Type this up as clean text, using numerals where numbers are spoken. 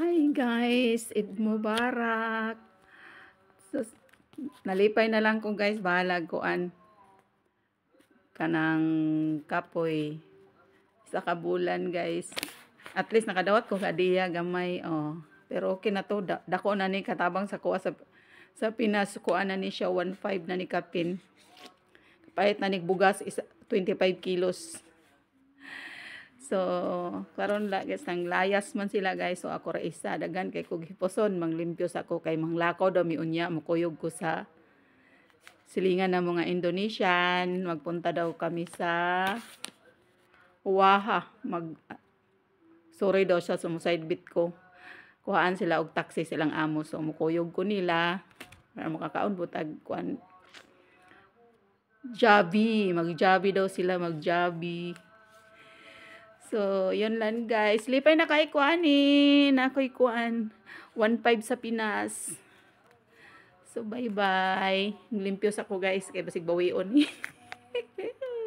Hi guys, Eid Mubarak. So, nalipay na lang ko guys, bahalag kuan kanang kapoy sa kabulan guys. At least nakadawat ko kadiya gamay oh. Pero okay na to, dako na ni katabang sa kuha sa Pinas kuan na ni siya 1.5 na ni kapin. Pahit na ni bugas 25 kilos. So, karon la guys, nang layas man sila guys. So, ako ra isa, dagan kay kog hiposon, manglimpyo sa ako kay manglakaw daw miunya, mukuyog ko sa silingan ng mga Indonesian. Magpunta daw kami sa Waha. Sorry daw siya, side bit ko. Kuhaan sila og taxi silang amo. So, mukuyog ko nila. Para makakaon butag kuan. Jabi, mag-jabi daw sila, mag-jabi. So, yun lang guys. Lipay na kay kuanin. Ako'y kuan. 1.5 sa Pinas. So, bye-bye. Limpyo sa ko guys. Kaya basig bawion.